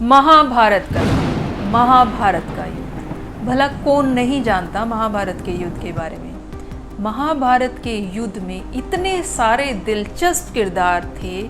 महाभारत का युद्ध, महाभारत का युद्ध, भला कौन नहीं जानता महाभारत के युद्ध के बारे में। महाभारत के युद्ध में इतने सारे दिलचस्प किरदार थे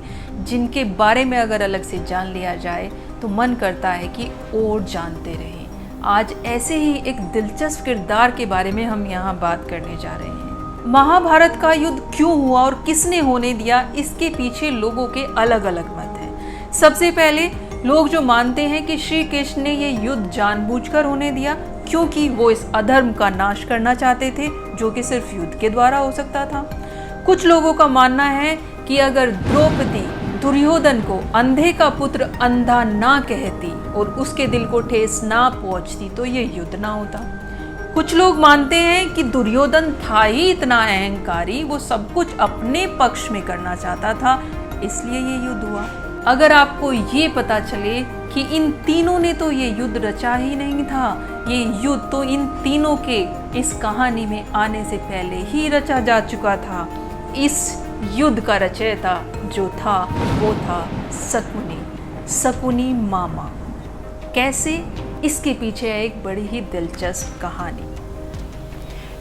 जिनके बारे में अगर अलग से जान लिया जाए तो मन करता है कि और जानते रहें। आज ऐसे ही एक दिलचस्प किरदार के बारे में हम यहाँ बात करने जा रहे हैं। महाभारत का युद्ध क्यों हुआ और किसने होने दिया, इसके पीछे लोगों के अलग अलग मत हैं। सबसे पहले लोग जो मानते हैं कि श्री कृष्ण ने ये युद्ध जानबूझकर होने दिया क्योंकि वो इस अधर्म का नाश करना चाहते थे जो कि सिर्फ युद्ध के द्वारा हो सकता था। कुछ लोगों का मानना है कि अगर द्रौपदी दुर्योधन को अंधे का पुत्र अंधा ना कहती और उसके दिल को ठेस ना पहुंचती तो ये युद्ध ना होता। कुछ लोग मानते हैं कि दुर्योधन था ही इतना अहंकारी, वो सब कुछ अपने पक्ष में करना चाहता था, इसलिए ये युद्ध हुआ। अगर आपको ये पता चले कि इन तीनों ने तो ये युद्ध रचा ही नहीं था, ये युद्ध तो इन तीनों के इस कहानी में आने से पहले ही रचा जा चुका था। इस युद्ध का रचयिता जो था वो था शकुनी मामा। कैसे, इसके पीछे है एक बड़ी ही दिलचस्प कहानी।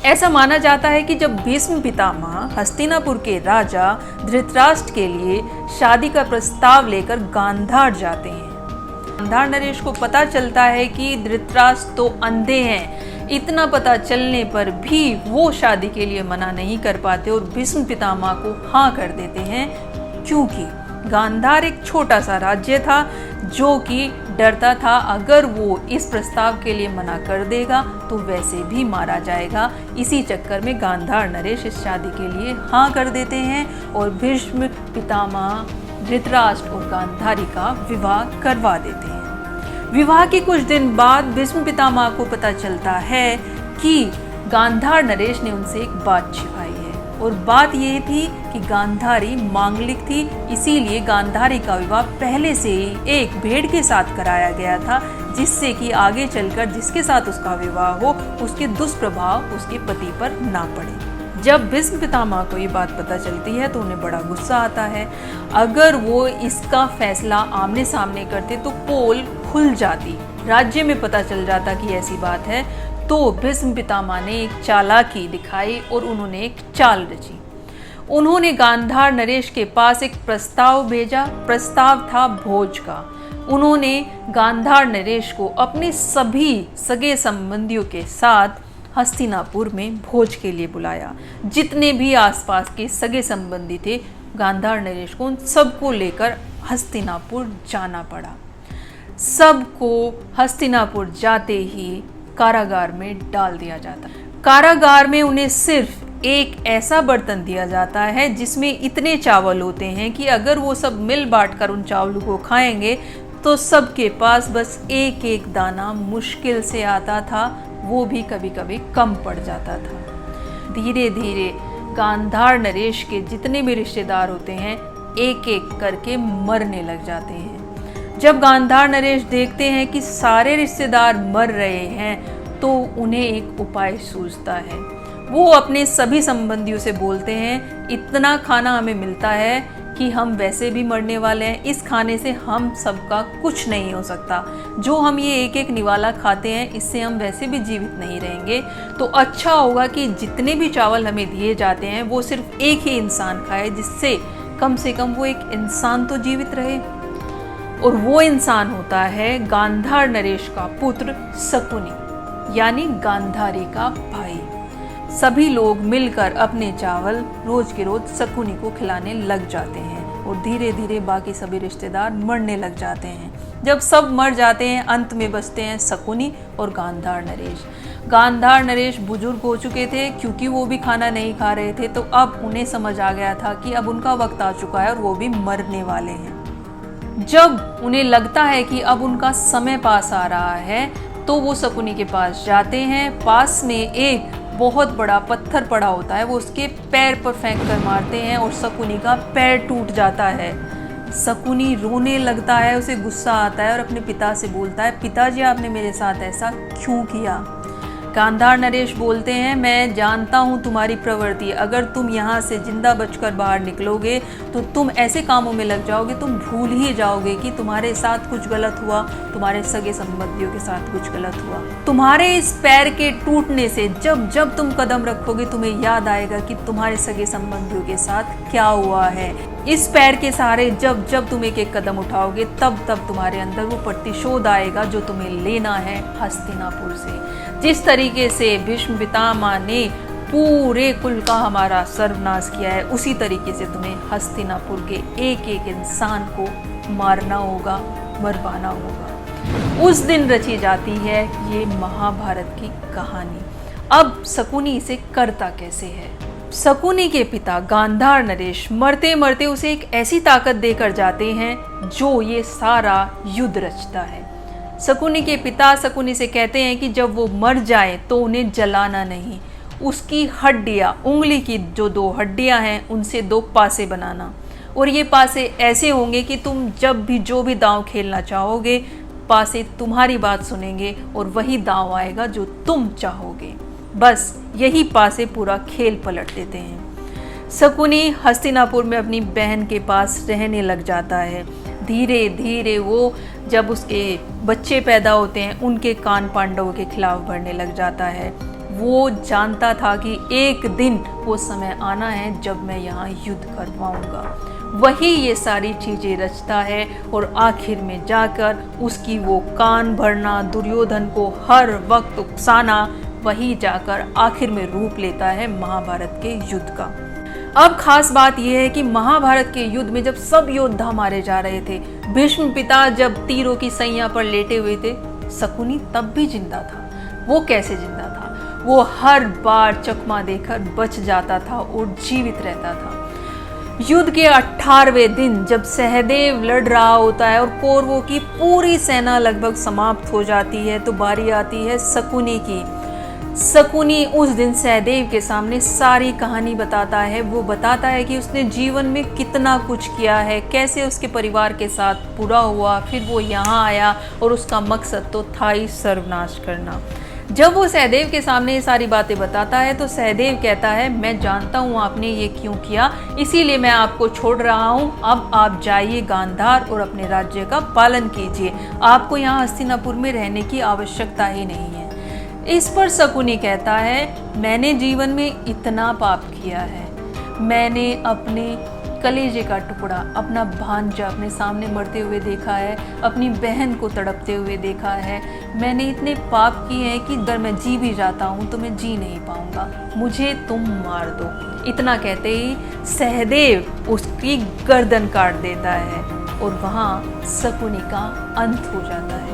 ऐसा माना जाता है कि जब भीष्म पितामह हस्तिनापुर के राजा धृतराष्ट्र के लिए शादी का प्रस्ताव लेकर गांधार जाते हैं। गांधार नरेश को पता चलता है कि धृतराष्ट्र तो अंधे हैं। इतना पता चलने पर भी वो शादी के लिए मना नहीं कर पाते और भीष्म पितामह को हाँ कर देते हैं, क्योंकि गांधार एक छोटा सा राज्य था जो कि डरता था अगर वो इस प्रस्ताव के लिए मना कर देगा तो वैसे भी मारा जाएगा। इसी चक्कर में गांधार नरेश इस शादी के लिए हाँ कर देते हैं और भीष्म पितामह धृतराष्ट्र और गांधारी का विवाह करवा देते हैं। विवाह के कुछ दिन बाद भीष्म पितामह को पता चलता है कि गांधार नरेश ने उनसे एक बात छिपाई है और बात यह थी कि गांधारी मांगलिक थी, इसीलिए गांधारी का विवाह पहले से ही एक भेड़ के साथ कराया गया था, जिससे कि आगे चलकर जिसके साथ उसका विवाह हो उसके दुष्प्रभाव उसके पति पर ना पड़े। जब भीष्म पितामह को ये बात पता चलती है तो उन्हें बड़ा गुस्सा आता है। अगर वो इसका फैसला आमने सामने करते तो पोल खुल जाती, राज्य में पता चल जाता कि ऐसी बात है। तो भीष्म पितामह ने एक चालाकी दिखाई और उन्होंने एक चाल रची। उन्होंने गांधार नरेश के पास एक प्रस्ताव भेजा। प्रस्ताव था भोज का। उन्होंने गांधार नरेश को अपने सभी सगे संबंधियों के साथ हस्तिनापुर में भोज के लिए बुलाया। जितने भी आसपास के सगे संबंधी थे, गांधार नरेश को उन सबको लेकर हस्तिनापुर जाना पड़ा। सबको हस्तिनापुर जाते ही कारागार में डाल दिया जाता। कारागार में उन्हें सिर्फ एक ऐसा बर्तन दिया जाता है जिसमें इतने चावल होते हैं कि अगर वो सब मिल बांट कर उन चावलों को खाएंगे तो सबके पास बस एक एक दाना मुश्किल से आता था, वो भी कभी कभी कम पड़ जाता था। धीरे धीरे गांधार नरेश के जितने भी रिश्तेदार होते हैं एक एक करके मरने लग जाते हैं। जब गांधार नरेश देखते हैं कि सारे रिश्तेदार मर रहे हैं तो उन्हें एक उपाय सूझता है। वो अपने सभी संबंधियों से बोलते हैं, इतना खाना हमें मिलता है कि हम वैसे भी मरने वाले हैं, इस खाने से हम सबका कुछ नहीं हो सकता। जो हम ये एक एक निवाला खाते हैं इससे हम वैसे भी जीवित नहीं रहेंगे, तो अच्छा होगा कि जितने भी चावल हमें दिए जाते हैं वो सिर्फ एक ही इंसान खाए, जिससे कम से कम वो एक इंसान तो जीवित रहे। और वो इंसान होता है गांधार नरेश का पुत्र शकुनी, यानी गांधारी का भाई। सभी लोग मिलकर अपने चावल रोज के रोज शकुनी को खिलाने लग जाते हैं और धीरे धीरे बाकी सभी रिश्तेदार मरने लग जाते हैं। जब सब मर जाते हैं अंत में बचते हैं शकुनी और गांधार नरेश। गांधार नरेश बुजुर्ग हो चुके थे क्योंकि वो भी खाना नहीं खा रहे थे, तो अब उन्हें समझ आ गया था कि अब उनका वक्त आ चुका है और वो भी मरने वाले हैं। जब उन्हें लगता है कि अब उनका समय पास आ रहा है तो वो शकुनी के पास जाते हैं। पास में एक बहुत बड़ा पत्थर पड़ा होता है, वो उसके पैर पर फेंक कर मारते हैं और शकुनी का पैर टूट जाता है। शकुनी रोने लगता है, उसे गुस्सा आता है और अपने पिता से बोलता है, पिताजी आपने मेरे साथ ऐसा क्यों किया। गांधार नरेश बोलते हैं, मैं जानता हूँ तुम्हारी प्रवृत्ति, अगर तुम यहाँ से जिंदा बचकर बाहर निकलोगे तो तुम ऐसे कामों में लग जाओगे, तुम भूल ही जाओगे कि तुम्हारे साथ कुछ गलत हुआ, तुम्हारे सगे संबंधियों के साथ कुछ गलत हुआ। तुम्हारे इस पैर के टूटने से जब जब तुम कदम रखोगे तुम्हें याद आएगा कि तुम्हारे सगे संबंधियों के साथ क्या हुआ है। इस पैर के सहारे जब जब तुम एक एक कदम उठाओगे तब तब तुम्हारे अंदर वो प्रतिशोध आएगा जो तुम्हें लेना है हस्तिनापुर से। जिस तरीके से भीष्म पितामह ने पूरे कुल का हमारा सर्वनाश किया है, उसी तरीके से तुम्हें हस्तिनापुर के एक एक इंसान को मारना होगा, मरवाना होगा। उस दिन रची जाती है ये महाभारत की कहानी। अब शकुनी इसे करता कैसे है? शकुनी के पिता गांधार नरेश मरते मरते उसे एक ऐसी ताकत देकर जाते हैं जो ये सारा युद्ध रचता है। शकुनी के पिता शकुनी से कहते हैं कि जब वो मर जाए तो उन्हें जलाना नहीं, उसकी हड्डियाँ, उंगली की जो 2 हड्डियाँ हैं उनसे 2 पासे बनाना, और ये पासे ऐसे होंगे कि तुम जब भी जो भी दांव खेलना चाहोगे पासे तुम्हारी बात सुनेंगे और वही दांव आएगा जो तुम चाहोगे। बस यही पासे पूरा खेल पलट देते हैं। शकुनी हस्तिनापुर में अपनी बहन के पास रहने लग जाता है। धीरे धीरे वो जब उसके बच्चे पैदा होते हैं उनके कान पांडवों के खिलाफ बढ़ने लग जाता है। वो जानता था कि एक दिन वो समय आना है जब मैं यहाँ युद्ध कर पाऊंगा। वही ये सारी चीज़ें रचता है और आखिर में जाकर उसकी वो कान भरना, दुर्योधन को हर वक्त उकसाना, वही जाकर आखिर में रूप लेता है महाभारत के युद्ध का। अब खास बात यह है कि महाभारत के युद्ध में जब सब योद्धा मारे जा रहे थे, भीष्म पिता जब तीरों की सैया पर लेटे हुए थे, शकुनी तब भी जिंदा था। वो कैसे जिंदा था? वो हर बार चकमा देकर बच जाता था और जीवित रहता था। युद्ध के 18वें दिन जब सहदेव लड़ रहा होता है और कौरवों की पूरी सेना लगभग समाप्त हो जाती है, तो बारी आती है शकुनी की। शकुनी उस दिन सहदेव के सामने सारी कहानी बताता है। वो बताता है कि उसने जीवन में कितना कुछ किया है, कैसे उसके परिवार के साथ पूरा हुआ, फिर वो यहाँ आया और उसका मकसद तो था ही सर्वनाश करना। जब वो सहदेव के सामने ये सारी बातें बताता है तो सहदेव कहता है, मैं जानता हूँ आपने ये क्यों किया, इसीलिए मैं आपको छोड़ रहा हूँ। अब आप जाइए गांधार और अपने राज्य का पालन कीजिए, आपको यहाँ हस्तिनापुर में रहने की आवश्यकता ही नहीं है। इस पर शकुनी कहता है, मैंने जीवन में इतना पाप किया है, मैंने अपने कलेजे का टुकड़ा, अपना भांजा अपने सामने मरते हुए देखा है, अपनी बहन को तड़पते हुए देखा है, मैंने इतने पाप किए हैं कि अगर मैं जी भी जाता हूँ तो मैं जी नहीं पाऊँगा, मुझे तुम मार दो। इतना कहते ही सहदेव उसकी गर्दन काट देता है और वहाँ शकुनी का अंत हो जाता है।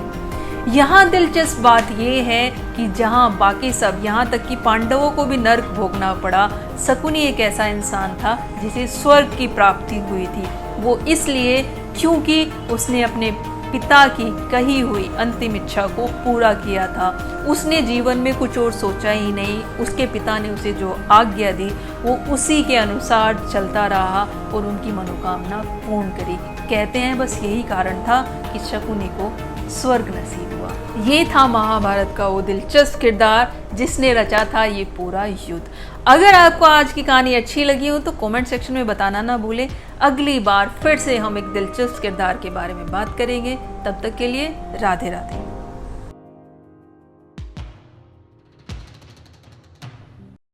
यहाँ दिलचस्प बात यह है कि जहाँ बाकी सब, यहाँ तक कि पांडवों को भी नर्क भोगना पड़ा, शकुनी एक ऐसा इंसान था जिसे स्वर्ग की प्राप्ति हुई थी। वो इसलिए क्योंकि उसने अपने पिता की कही हुई अंतिम इच्छा को पूरा किया था। उसने जीवन में कुछ और सोचा ही नहीं, उसके पिता ने उसे जो आज्ञा दी वो उसी के अनुसार चलता रहा और उनकी मनोकामना पूर्ण करी। कहते हैं बस यही कारण था कि शकुनी को स्वर्ग नसीब हुआ। ये था महाभारत का वो दिलचस्प किरदार जिसने रचा था ये पूरा युद्ध। अगर आपको आज की कहानी अच्छी लगी हो तो कमेंट सेक्शन में बताना ना भूलें। अगली बार फिर से हम एक दिलचस्प किरदार के बारे में बात करेंगे। तब तक के लिए राधे राधे।